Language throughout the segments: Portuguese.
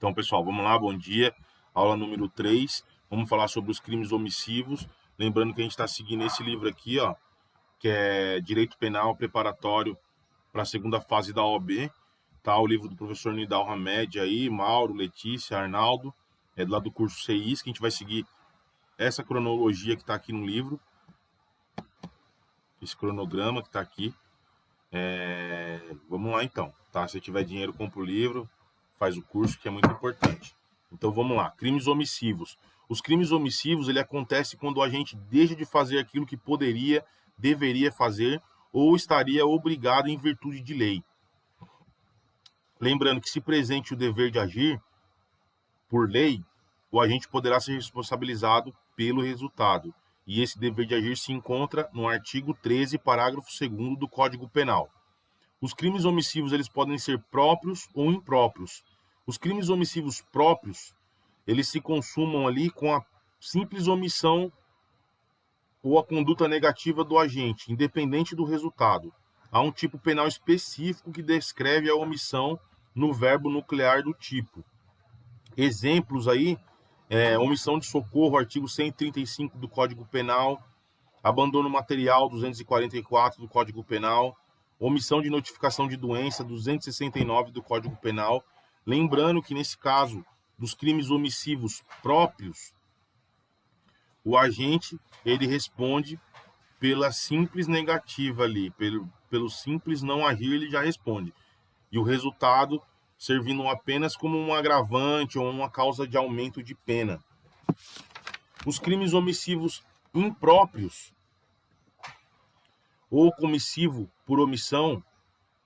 Então, pessoal, vamos lá, bom dia. Aula número 3. Vamos falar sobre os crimes omissivos. Lembrando que a gente está seguindo esse livro aqui, ó, que é Direito Penal Preparatório para a segunda fase da OAB. Tá o livro do professor Nidal Hamed aí, Mauro, Letícia, Arnaldo, lá do curso CIS, que a gente vai seguir essa cronologia que está aqui no livro, esse cronograma que está aqui. Vamos lá então, tá? Se tiver dinheiro, compra o livro, faz o curso, que é muito importante. Então vamos lá, crimes omissivos. Os crimes omissivos, ele acontece quando a gente deixa de fazer aquilo que poderia, deveria fazer ou estaria obrigado em virtude de lei. Lembrando que se presente o dever de agir por lei, o agente poderá ser responsabilizado pelo resultado. E esse dever de agir se encontra no artigo 13, parágrafo 2º do Código Penal. Os crimes omissivos, eles podem ser próprios ou impróprios. Os crimes omissivos próprios, eles se consumam ali com a simples omissão ou a conduta negativa do agente, independente do resultado. Há um tipo penal específico que descreve a omissão no verbo nuclear do tipo. Exemplos aí, omissão de socorro, artigo 135 do Código Penal, abandono material, 244 do Código Penal, omissão de notificação de doença, 269 do Código Penal. Lembrando que nesse caso dos crimes omissivos próprios, o agente ele responde pela simples negativa ali, pelo simples não agir, ele já responde. E o resultado servindo apenas como um agravante ou uma causa de aumento de pena. Os crimes omissivos impróprios ou comissivo por omissão,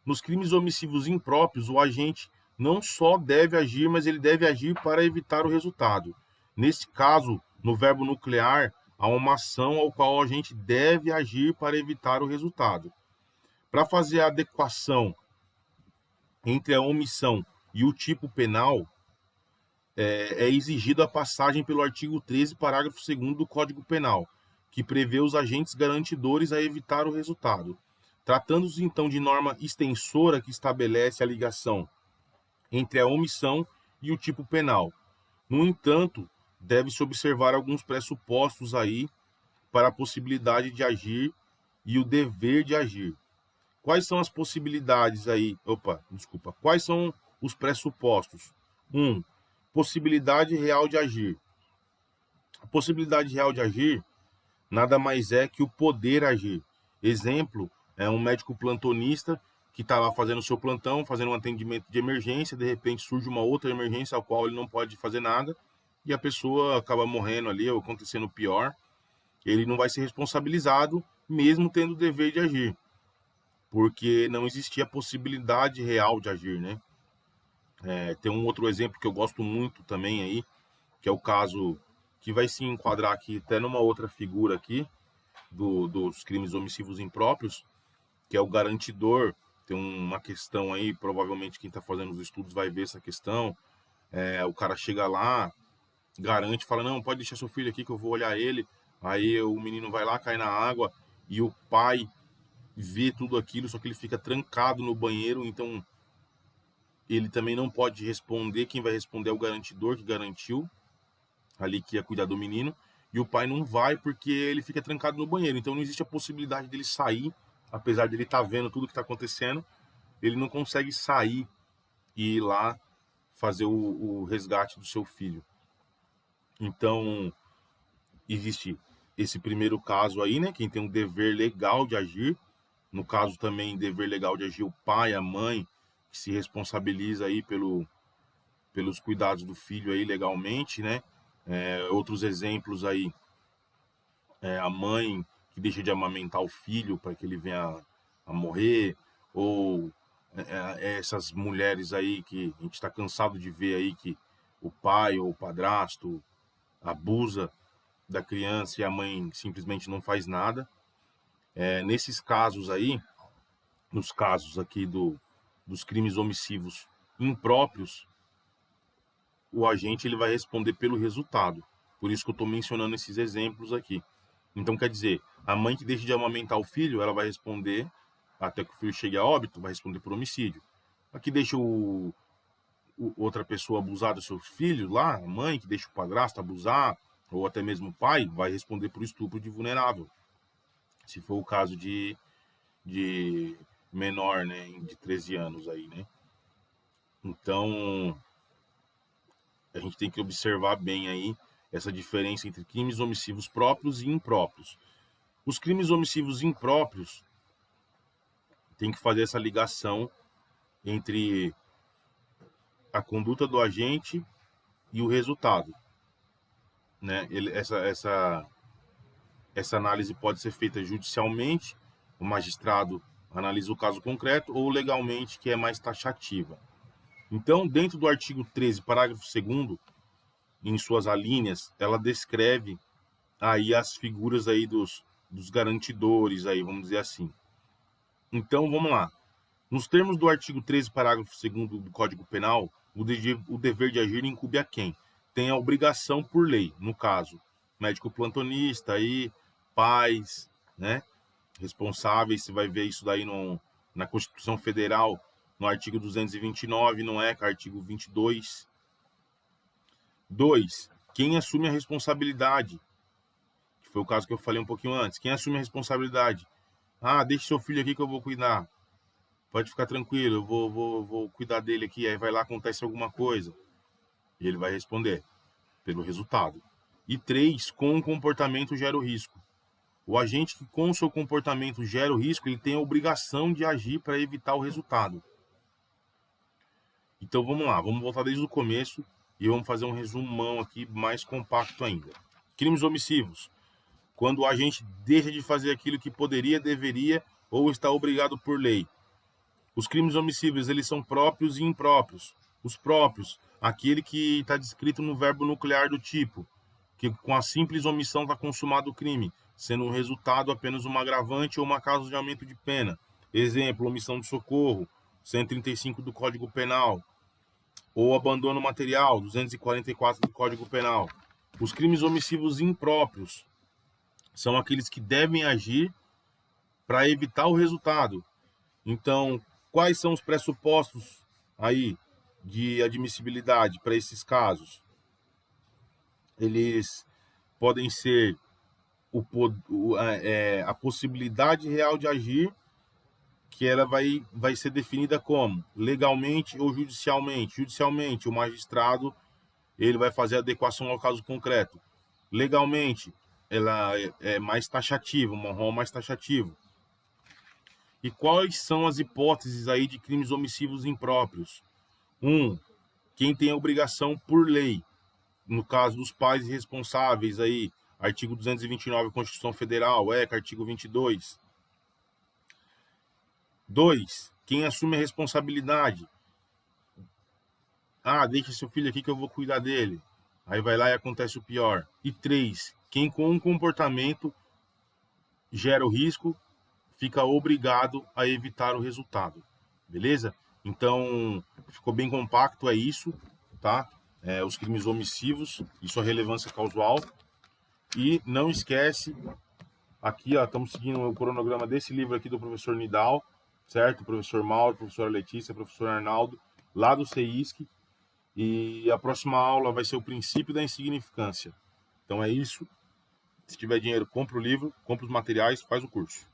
nos crimes omissivos impróprios, o agente não só deve agir, mas ele deve agir para evitar o resultado. Nesse caso, no verbo nuclear, há uma ação ao qual o agente deve agir para evitar o resultado. Para fazer a adequação entre a omissão e o tipo penal, é exigida a passagem pelo artigo 13, parágrafo 2º do Código Penal, que prevê os agentes garantidores a evitar o resultado. Tratando-se, então, de norma extensora que estabelece a ligação entre a omissão e o tipo penal. No entanto, deve-se observar alguns pressupostos aí para a possibilidade de agir e o dever de agir. Quais são as possibilidades aí? Quais são os pressupostos? 1. Possibilidade real de agir. A possibilidade real de agir nada mais é que o poder agir. Exemplo, é um médico plantonista que está lá fazendo o seu plantão, fazendo um atendimento de emergência, de repente surge uma outra emergência ao qual ele não pode fazer nada, e a pessoa acaba morrendo ali, ou acontecendo pior. Ele não vai ser responsabilizado, mesmo tendo o dever de agir, porque não existia possibilidade real de agir, né? Tem um outro exemplo que eu gosto muito também aí, que é o caso que vai se enquadrar aqui até numa outra figura aqui, dos crimes omissivos impróprios, que é o garantidor. Tem uma questão aí, provavelmente quem está fazendo os estudos vai ver essa questão. O cara chega lá, garante, fala, não, pode deixar seu filho aqui que eu vou olhar ele. Aí o menino vai lá, cai na água, e o pai vê tudo aquilo, só que ele fica trancado no banheiro, então ele também não pode responder. Quem vai responder é o garantidor que garantiu ali que ia cuidar do menino, e o pai não vai porque ele fica trancado no banheiro. Então não existe a possibilidade dele sair, apesar de ele estar vendo tudo que está acontecendo, ele não consegue sair e ir lá fazer o resgate do seu filho. Então existe esse primeiro caso aí, né? Quem tem um dever legal de agir, no caso também dever legal de agir o pai, a mãe, que se responsabiliza aí pelos cuidados do filho aí legalmente, né? Outros exemplos aí, a mãe que deixa de amamentar o filho para que ele venha a morrer, ou essas mulheres aí que a gente está cansado de ver aí que o pai ou o padrasto abusa da criança e a mãe simplesmente não faz nada. Nesses casos aí, nos casos aqui dos crimes omissivos impróprios, o agente ele vai responder pelo resultado. Por isso que eu estou mencionando esses exemplos aqui. Então, quer dizer, a mãe que deixa de amamentar o filho, ela vai responder, até que o filho chegue a óbito, vai responder por homicídio. A que deixa outra pessoa abusar dos seus filhos lá, a mãe que deixa o padrasto abusar, ou até mesmo o pai, vai responder por estupro de vulnerável, se for o caso de menor, né, de 13 anos aí, né? Então, a gente tem que observar bem aí essa diferença entre crimes omissivos próprios e impróprios. Os crimes omissivos impróprios tem que fazer essa ligação entre a conduta do agente e o resultado, né? Essa análise pode ser feita judicialmente, o magistrado analisa o caso concreto, ou legalmente, que é mais taxativa. Então, dentro do artigo 13, parágrafo 2º, em suas alíneas, ela descreve aí as figuras aí dos garantidores, aí, vamos dizer assim. Então, vamos lá. Nos termos do artigo 13, parágrafo 2º do Código Penal, o dever de agir incumbe a quem? Tem a obrigação por lei, no caso, médico plantonista, aí, pais, né? Responsáveis, você vai ver isso daí na Constituição Federal, no artigo 229, no ECA, artigo 22. 2. Quem assume a responsabilidade, que foi o caso que eu falei um pouquinho antes. Quem assume a responsabilidade? Ah, deixe seu filho aqui que eu vou cuidar. Pode ficar tranquilo, eu vou cuidar dele aqui. Aí vai lá, acontece alguma coisa. E ele vai responder pelo resultado. E 3, com o comportamento gera o risco. O agente que com o seu comportamento gera o risco, ele tem a obrigação de agir para evitar o resultado. Então vamos lá, vamos voltar desde o começo e vamos fazer um resumão aqui mais compacto ainda. Crimes omissivos. Quando o agente deixa de fazer aquilo que poderia, deveria ou está obrigado por lei. Os crimes omissivos, eles são próprios e impróprios. Os próprios, aquele que está descrito no verbo nuclear do tipo, que com a simples omissão está consumado o crime, sendo um resultado apenas uma agravante ou uma causa de aumento de pena. Exemplo, omissão de socorro, 135 do Código Penal, ou abandono material, 244 do Código Penal. Os crimes omissivos impróprios são aqueles que devem agir para evitar o resultado. Então, quais são os pressupostos aí de admissibilidade para esses casos? Eles podem ser a possibilidade real de agir, que ela vai ser definida como legalmente ou judicialmente. Judicialmente, o magistrado ele vai fazer adequação ao caso concreto. Legalmente, ela é mais taxativa, um rol mais taxativo. E quais são as hipóteses aí de crimes omissivos impróprios? 1. Quem tem a obrigação por lei, no caso dos pais responsáveis aí, artigo 229 da Constituição Federal, ECA, artigo 22. 2. Quem assume a responsabilidade. Ah, deixa seu filho aqui que eu vou cuidar dele. Aí vai lá e acontece o pior. E 3. Quem com um comportamento gera o risco, fica obrigado a evitar o resultado. Beleza? Então, ficou bem compacto, é isso, tá? Os crimes omissivos e sua relevância causal. E não esquece, aqui, ó, estamos seguindo o cronograma desse livro aqui do professor Nidal, certo? Professor Mauro, professora Letícia, professor Arnaldo, lá do CEISC. E a próxima aula vai ser o princípio da insignificância. Então é isso. Se tiver dinheiro, compra o livro, compra os materiais, faz o curso.